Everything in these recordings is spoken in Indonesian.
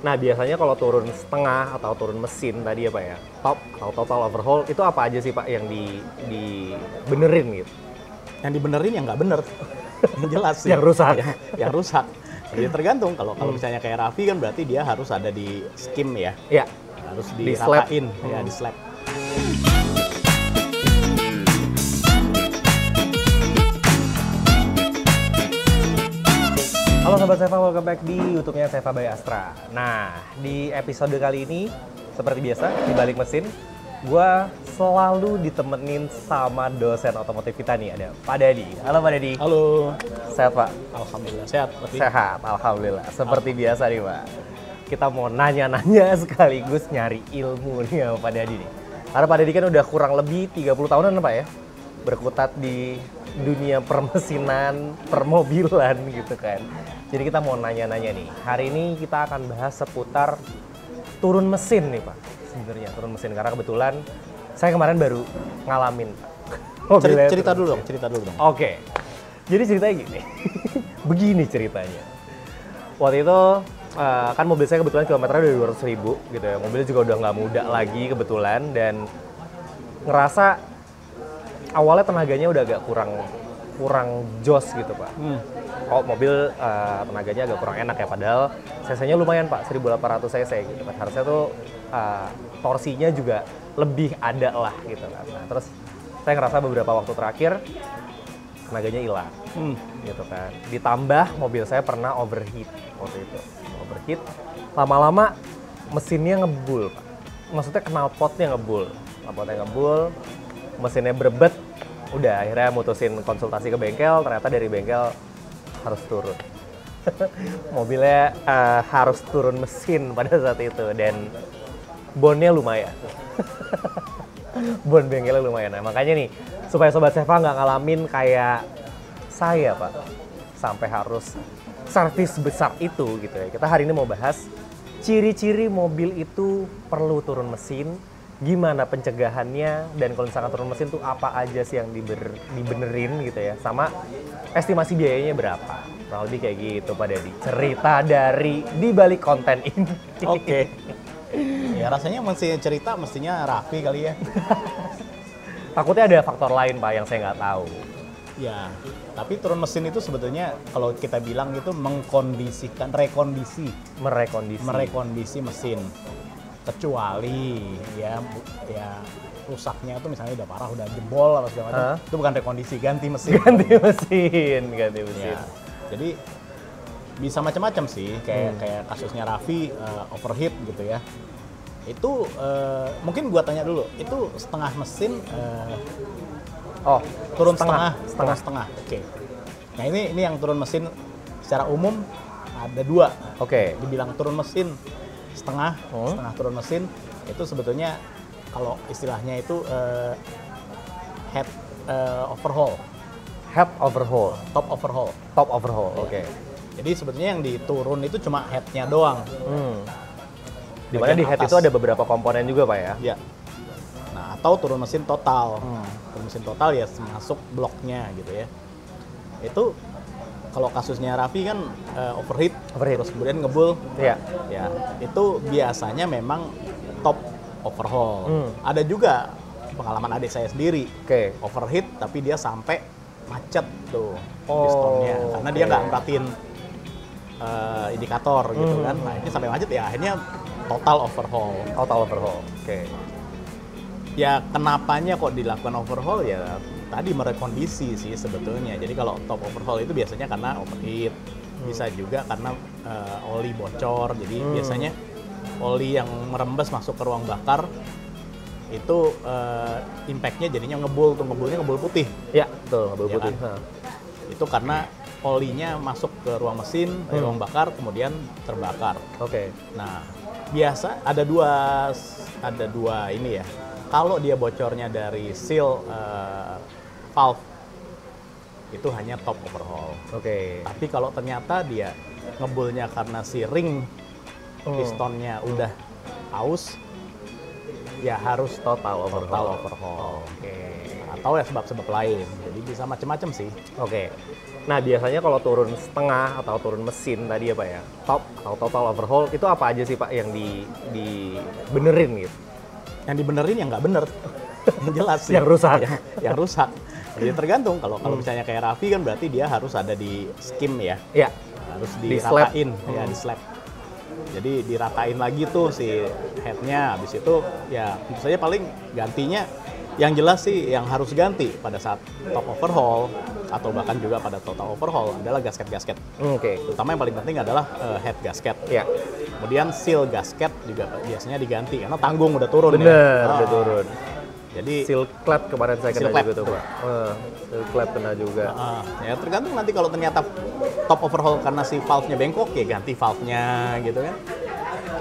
Nah, biasanya kalau turun setengah atau turun mesin tadi apa ya, top atau total overhaul, itu apa aja sih Pak yang dibenerin gitu? Yang dibenerin yang nggak bener. Yang jelas sih. Yang rusak. Yang rusak. Jadi tergantung, kalau misalnya kayak Raffi kan berarti dia harus ada di skim ya. Iya. Harus Di slab. diratain, ya di slab. Halo Sobat Seva, welcome back di YouTube-nya Seva by Astra. Nah, di episode kali ini, seperti biasa, di balik mesin, gue selalu ditemenin sama dosen otomotif kita nih, ada Pak Dadi. Halo Pak Dadi. Halo. Sehat Pak? Alhamdulillah sehat. Sehat, Alhamdulillah. Seperti biasa nih Pak. Kita mau nanya-nanya sekaligus nyari ilmu nih sama Pak Dadi nih. Karena Pak Dadi kan udah kurang lebih 30 tahunan Pak ya, berkutat di dunia permesinan, permobilan gitu kan. Jadi kita mau nanya-nanya nih. Hari ini kita akan bahas seputar turun mesin nih Pak. Sebenarnya turun mesin karena kebetulan saya kemarin baru ngalamin. Cerita dulu dong. Oke. Jadi ceritanya gini. Begini ceritanya. Waktu itu kan mobil saya kebetulan kilometernya udah 200.000 gitu ya. Mobilnya juga udah nggak muda lagi kebetulan dan ngerasa awalnya tenaganya udah agak kurang jos gitu Pak. Kok mobil tenaganya agak kurang enak ya, padahal cc-nya lumayan Pak, 1800 cc gitu kan. Harusnya tuh torsinya juga lebih ada lah gitu kan. Nah, terus saya ngerasa beberapa waktu terakhir tenaganya hilang gitu kan. Ditambah mobil saya pernah overheat waktu itu. Overheat, lama-lama mesinnya ngebul Pak. Maksudnya knalpotnya ngebul. Knalpotnya ngebul, mesinnya berbet, udah akhirnya mutusin konsultasi ke bengkel, ternyata dari bengkel harus turun. Mobilnya harus turun mesin pada saat itu dan bonnya lumayan. Bon bengkelnya lumayan. Nah, makanya nih, supaya Sobat Seva nggak ngalamin kayak saya Pak, sampai harus servis besar itu gitu ya. Kita hari ini mau bahas ciri-ciri mobil itu perlu turun mesin, gimana pencegahannya, dan kalau misalkan turun mesin tuh apa aja sih yang dibenerin gitu ya, sama estimasi biayanya berapa. Kurang lebih kayak gitu Pak Dadi. Cerita dari di balik konten ini. Oke. Ya rasanya cerita mestinya Raffi kali ya. Takutnya ada faktor lain Pak yang saya nggak tahu. Ya, tapi turun mesin itu sebetulnya kalau kita bilang itu merekondisi mesin. Kecuali ya rusaknya itu misalnya udah parah, udah jebol atau segala macam, itu bukan rekondisi, ganti mesin. Ganti mesin. Ya, jadi bisa macam-macam sih, kayak kasusnya Raffi overheat gitu ya. Itu mungkin gua tanya dulu, itu setengah mesin turun setengah. Oke. Nah, ini yang turun mesin secara umum ada dua. Oke. Dibilang turun mesin setengah turun mesin itu sebetulnya kalau istilahnya itu head overhaul. Head overhaul. Top overhaul. Top overhaul, Ya. oke. Jadi sebetulnya yang diturun itu cuma headnya doang. Dimana di head atas. itu ada beberapa komponen juga Pak ya? Ya. Nah, atau turun mesin total. Turun mesin total ya masuk bloknya gitu ya. Itu kalau kasusnya Raffi kan overheat, terus kemudian ngebul. Iya. Ya, itu biasanya memang top overhaul. Ada juga pengalaman adik saya sendiri. Oke. Overheat tapi dia sampai macet tuh pistonnya karena dia nggak merhatiin indikator gitu kan. Nah, ini sampai macet ya akhirnya total overhaul. Total overhaul. Oke. Ya kenapanya kok dilakukan overhaul ya tadi merekondisi sih sebetulnya. Jadi kalau top overhaul itu biasanya karena overheat. Bisa juga karena oli bocor. Jadi biasanya oli yang merembes masuk ke ruang bakar itu impact-nya jadinya ngebul, ngebulnya ngebul putih. Ya, betul, ngebul putih. Kan? Itu karena olinya masuk ke ruang mesin, ruang bakar, kemudian terbakar. Oke. Nah, biasa ada dua ini ya. Kalau dia bocornya dari seal valve, itu hanya top overhaul. Oke. Tapi kalau ternyata dia ngebulnya karena si ring pistonnya udah aus, ya harus total overhaul. Oke. Atau ya sebab-sebab lain. Jadi bisa macam-macam sih. Oke. Nah, biasanya kalau turun setengah atau turun mesin tadi ya Pak ya, top atau total overhaul itu apa aja sih Pak yang dibenerin gitu? Yang dibenerin yang nggak bener. Yang jelas sih. Yang rusak. Yang rusak. Jadi tergantung, kalau misalnya kayak Raffi kan berarti dia harus ada di skim ya. Iya. Harus Di slap. diratain, ya di slap. Jadi diratain lagi tuh si headnya, habis itu ya tentu saja paling gantinya yang jelas sih yang harus ganti pada saat top overhaul atau bahkan juga pada total overhaul adalah gasket-gasket. Oke. Terutama yang paling penting adalah head gasket. Iya. Kemudian seal gasket juga biasanya diganti karena tanggung udah turun. Bener, ya. udah turun. Jadi Seal clap kemarin saya kena Seal clap. juga tuh Pak. Seal clap kena juga. ya tergantung nanti kalau ternyata top overhaul karena si valve-nya bengkok ya ganti valve-nya gitu kan.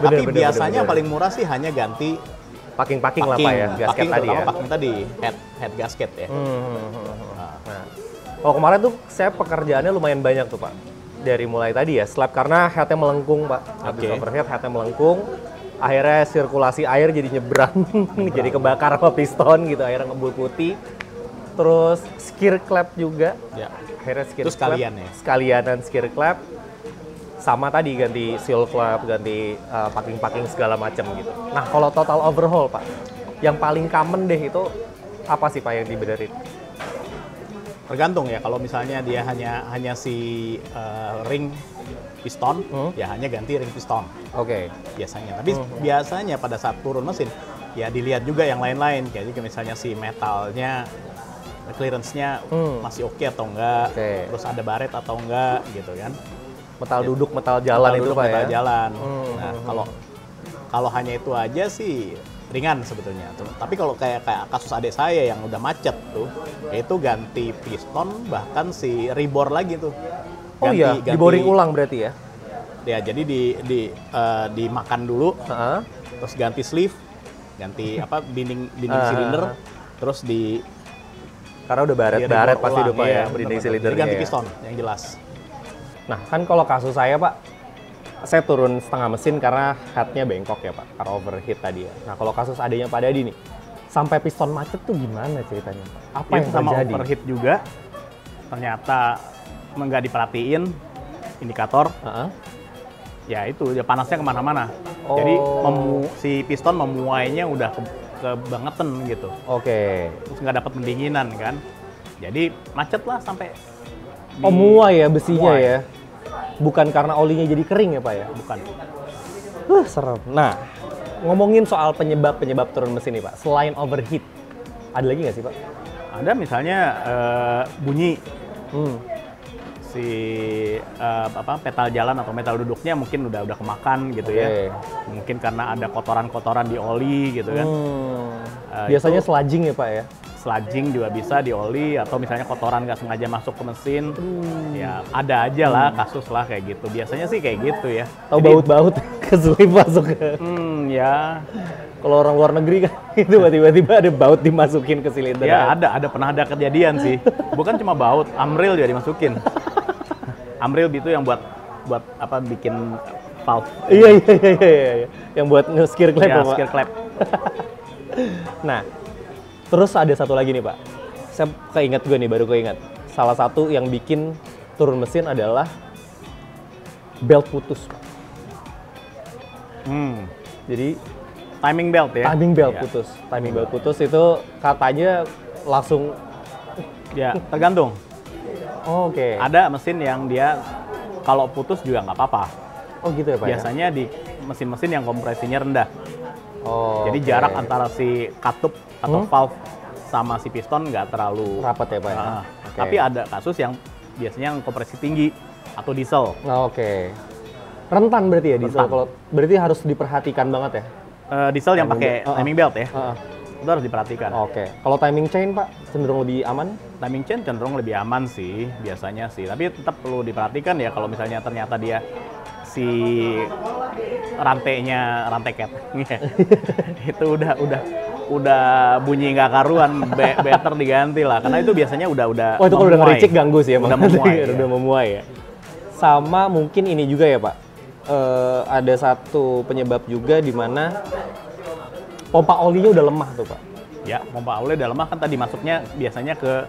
Tapi bener, biasanya bener. paling murah sih hanya ganti Packing lah Pak ya, gasket packing, tadi ya. terutama packing tadi, head gasket ya. Nah, oh kemarin tuh saya pekerjaannya lumayan banyak tuh Pak. Dari mulai tadi ya, slap karena headnya melengkung Pak. Habis Oke. overhead headnya melengkung. Akhirnya sirkulasi air jadi nyebrang, jadi kebakar sama piston gitu, akhirnya ngebul putih. Terus skir clap juga. Ya. Akhirnya skir Itu clap. sekalian ya? Sekalianan skir clap. Sama tadi ganti seal clap, ganti packing segala macam gitu. Nah, kalau total overhaul Pak, yang paling common deh itu apa sih Pak yang dibenerin? Tergantung ya, kalau misalnya dia hanya si ring piston, ya hanya ganti ring piston Oke. biasanya. Tapi biasanya pada saat turun mesin, ya dilihat juga yang lain-lain. Jadi misalnya si metalnya, clearance-nya masih oke atau enggak, Oke. terus ada baret atau enggak gitu kan. Metal duduk, metal jalan Metal itu duduk, Pak metal ya? jalan. Nah, kalau hanya itu aja sih ringan sebetulnya. Tapi kalau kayak kasus adik saya yang udah macet tuh, itu ganti piston bahkan si rebore lagi tuh. Oh iya, di-boring ulang berarti ya? Ya, jadi dimakan dulu, Heeh. terus ganti sleeve, ganti dinding silinder, terus Karena udah baret di-rebore pasti ulang, udah Pak iya, ya, bener-bener. dinding Jadi silinder. ganti piston yang jelas. Nah, kan kalau kasus saya Pak, saya turun setengah mesin karena headnya bengkok ya Pak, karena overheat tadi ya. Nah, kalau kasus adanya Pak Dadi nih, sampai piston macet tuh gimana ceritanya? Apa Itu yang sama terjadi? overheat juga, ternyata nggak diperhatiin indikator. Heeh. Ya itu, ya panasnya kemana-mana. Oh. Jadi si piston memuainya udah kebangetan gitu. Oke. Terus nggak dapat pendinginan kan. Jadi macet lah sampai Oh, muai ya besinya muai. ya? Bukan karena olinya jadi kering ya Pak ya? Bukan. Serem. Nah, ngomongin soal penyebab turun mesin nih Pak, selain overheat, ada lagi nggak sih Pak? Ada misalnya bunyi Hmm. si petal jalan atau metal duduknya mungkin udah kemakan gitu ya. Mungkin karena ada kotoran-kotoran di oli gitu kan. Biasanya sludging ya Pak ya? Sludging juga bisa di oli atau misalnya kotoran nggak sengaja masuk ke mesin. Ya ada aja lah kasus lah kayak gitu. Biasanya sih kayak gitu ya. Tahu Jadi, baut-baut keselip masuk ke. ya Kalau orang luar negeri kan itu tiba-tiba ada baut dimasukin ke silinder. ya pernah ada kejadian sih. Bukan cuma baut, amril juga dimasukin. Amril itu yang buat bikin valve. Iya. Yang buat nge-skir clap Ya, Pak. skir clap. Nah, terus ada satu lagi nih Pak. Saya baru keinget. Salah satu yang bikin turun mesin adalah belt putus Pak. Jadi Timing belt ya. timing belt Ya. putus. Timing belt putus itu katanya langsung Ya, tergantung. oke. Ada mesin yang dia kalau putus juga nggak apa-apa. Oh gitu ya Pak ya? Biasanya di mesin-mesin yang kompresinya rendah. Oh, Jadi oke. jarak antara si katup atau valve sama si piston nggak terlalu rapat ya Pak ya? Oke. Tapi ada kasus yang biasanya yang kompresi tinggi atau diesel. Nah, oke. Rentan berarti ya diesel. Rentan. Kalau berarti harus diperhatikan banget ya. Diesel yang Timing pakai belt. timing belt ya. Heeh. Itu harus diperhatikan. Oke. Kalau timing chain Pak cenderung lebih aman? Timing chain cenderung lebih aman sih biasanya sih. Tapi tetap perlu diperhatikan ya kalau misalnya ternyata dia si rantai cat itu udah bunyi nggak karuan, better diganti lah karena itu biasanya udah Oh itu kalau udah memuai. ngericik ganggu sih emang. Udah memuai, ya. Udah memuai ya. Sama mungkin ini juga ya Pak. Ada satu penyebab juga di mana pompa olinya udah lemah tuh Pak. Ya, pompa oli udah lemah kan tadi masuknya biasanya ke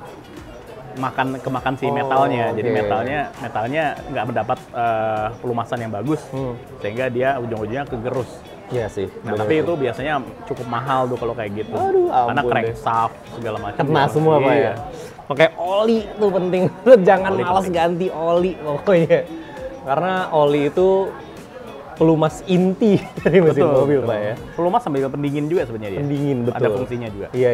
kemakan si metalnya. Jadi oke. metalnya nggak mendapat pelumasan yang bagus, sehingga dia ujung-ujungnya kegerus. Iya sih. Nah, bener tapi tuh. itu biasanya cukup mahal tuh kalau kayak gitu. Aduh, Karena ampun deh. crankshaft segala macam. Kena semua Pak ya. Iya. Pakai oli tuh penting. Jangan Oli malas penting. ganti oli pokoknya. Karena oli itu pelumas inti dari mesin mobil Pak ya. Pelumas sambil pendingin juga sebenarnya dia. Pendingin betul. Ada fungsinya juga. Iya.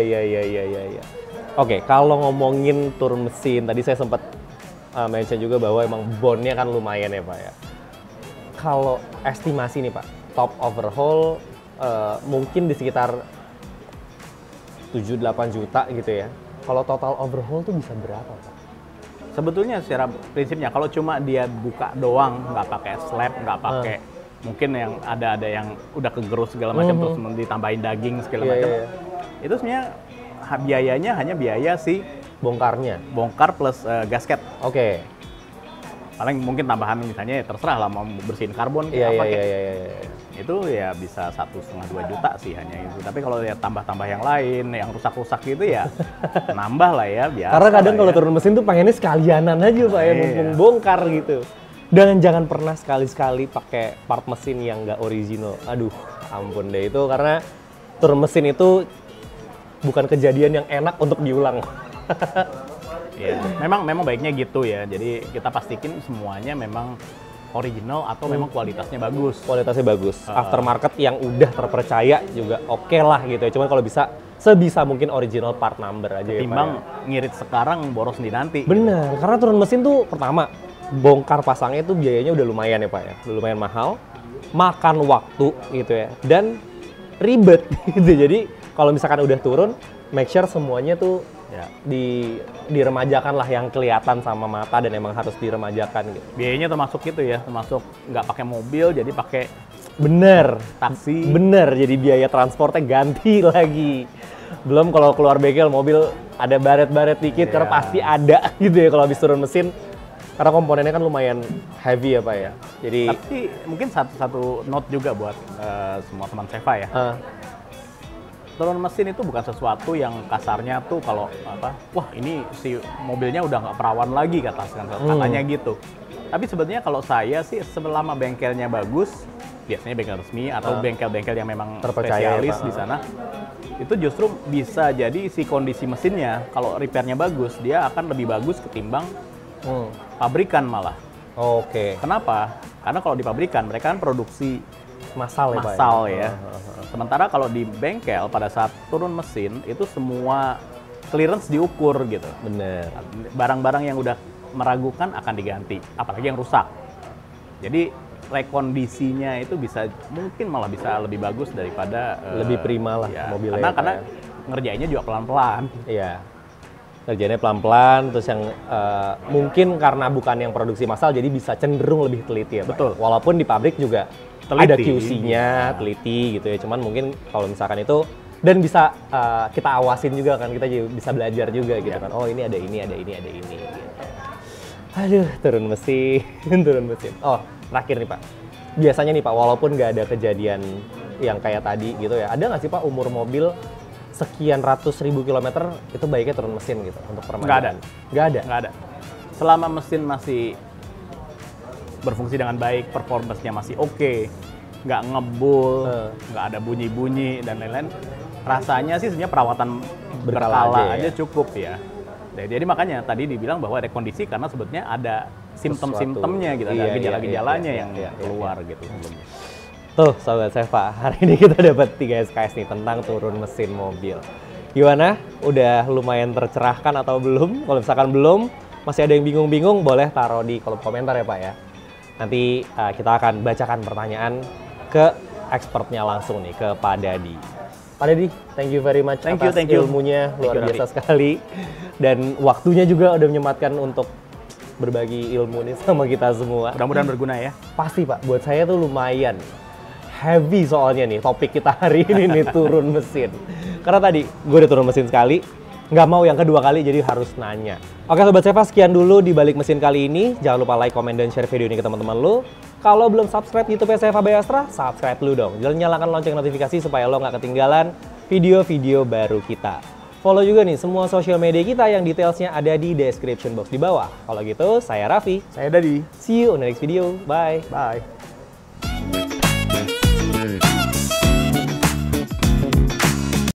Oke, kalau ngomongin turun mesin, tadi saya sempat mention juga bahwa emang bondnya kan lumayan ya Pak ya. Kalau estimasi nih Pak, top overhaul mungkin di sekitar 7-8 juta gitu ya. Kalau total overhaul tuh bisa berapa Pak? Sebetulnya secara prinsipnya kalau cuma dia buka doang, nggak pakai slab, nggak pakai mungkin yang ada yang udah kegerus segala macam terus ditambahin daging segala Iya, macam. iya. Itu sebenarnya biayanya hanya biaya si Bongkarnya. bongkar plus gasket. Oke. Paling mungkin tambahan misalnya ya terserah lah mau bersihin karbon Iya. apa kayak. Itu ya bisa 1,5-2 juta sih hanya itu. Tapi kalau lihat tambah-tambah yang lain, yang rusak-rusak gitu ya nambah lah ya biasa. Karena kadang lah kalau ya. turun mesin tuh pengennya sekalianan aja Pak ya, Iya. mumpung bongkar gitu. Dan jangan pernah sekali-sekali pakai part mesin yang nggak original. Aduh, ampun deh itu karena turun mesin itu bukan kejadian yang enak untuk diulang. Ya, memang baiknya gitu ya. Jadi kita pastikan semuanya memang original atau memang kualitasnya bagus. Kualitasnya bagus. Aftermarket yang udah terpercaya juga oke lah gitu ya. Cuman kalau bisa sebisa mungkin original part number aja ya Pak. Timbang ngirit sekarang boros di nanti. Bener, karena turun mesin tuh pertama bongkar pasangnya tuh biayanya udah lumayan ya Pak ya. Udah lumayan mahal, makan waktu gitu ya. Dan ribet gitu. Jadi kalau misalkan udah turun, make sure semuanya tuh ya diremajakan lah yang kelihatan sama mata dan emang harus diremajakan gitu. Biayanya termasuk itu ya, termasuk nggak pakai mobil jadi pakai Bener, taksi. bener. Jadi biaya transportnya ganti lagi. Belum kalau keluar bengkel mobil ada baret-baret dikit karena Iya. pasti ada gitu ya kalau habis turun mesin. Karena komponennya kan lumayan heavy ya Pak ya. Jadi Tapi mungkin satu note juga buat semua teman Seva ya. Turun mesin itu bukan sesuatu yang kasarnya tuh kalau wah ini si mobilnya udah nggak perawan lagi katanya gitu. Tapi sebenarnya kalau saya sih selama bengkelnya bagus, biasanya bengkel resmi atau bengkel-bengkel yang memang Terpercaya ya, spesialis Pak. di sana, itu justru bisa jadi si kondisi mesinnya kalau repairnya bagus, dia akan lebih bagus ketimbang pabrikan malah. Oke, Kenapa? Karena kalau di pabrikan mereka kan produksi massal ya Pak. massal ya. Sementara kalau di bengkel pada saat turun mesin itu semua clearance diukur gitu. Bener. Barang-barang yang udah meragukan akan diganti, apalagi yang rusak. Jadi rekondisinya itu mungkin malah bisa lebih bagus daripada Lebih prima lah mobilnya ya, Pak karena ya. ngerjainnya juga pelan-pelan. Iya. Kerjanya pelan-pelan, terus yang mungkin karena bukan yang produksi massal jadi bisa cenderung lebih teliti ya Pak. Betul. Walaupun di pabrik juga Teliti. ada QC-nya, teliti gitu ya. Cuman mungkin kalau misalkan itu dan bisa kita awasin juga kan, kita juga bisa belajar juga gitu kan. Oh ini ada ini gitu. Aduh, turun mesin, turun mesin. Oh, terakhir nih Pak. Biasanya nih Pak, walaupun nggak ada kejadian yang kayak tadi gitu ya, ada nggak sih Pak umur mobil sekian ratus ribu kilometer itu baiknya turun mesin gitu untuk permajaan? Nggak ada. Nggak ada? Nggak ada. Selama mesin masih berfungsi dengan baik, performance-nya masih oke, nggak ngebul, nggak ada bunyi-bunyi dan lain-lain, rasanya sih sebenarnya perawatan Berkala berkala aja aja cukup ya. Jadi makanya tadi dibilang bahwa rekondisi karena sebetulnya ada simptom-simptomnya gitu, ada Iya, gejala-gejalanya iya, yang iya, keluar gitu. Tuh, Sobat Seva, hari ini kita dapat 3 SKS nih tentang turun mesin mobil. Gimana? Udah lumayan tercerahkan atau belum? Kalau misalkan belum, masih ada yang bingung-bingung, boleh taruh di kolom komentar ya Pak ya. Nanti kita akan bacakan pertanyaan ke expertnya langsung nih, ke Pak Dadi. Pak Dadi, thank you very much Thank you, atas thank you. ilmunya, Thank luar you, biasa sekali. Dan waktunya juga udah menyempatkan untuk berbagi ilmu nih sama kita semua. Mudah-mudahan berguna ya. Pasti Pak, buat saya tuh lumayan heavy soalnya nih topik kita hari ini nih turun mesin. Karena tadi gue udah turun mesin sekali, nggak mau yang kedua kali jadi harus nanya. Oke Sobat Seva, sekian dulu di Balik Mesin kali ini. Jangan lupa like, komen, dan share video ini ke teman-teman lu. Kalau belum subscribe YouTube-nya Seva by Astra, subscribe dulu dong. Jangan nyalakan lonceng notifikasi supaya lo nggak ketinggalan video-video baru kita. Follow juga nih semua sosial media kita yang detailsnya ada di description box di bawah. Kalau gitu, saya Raffi. Saya Dadi. See you on the next video. Bye. Bye.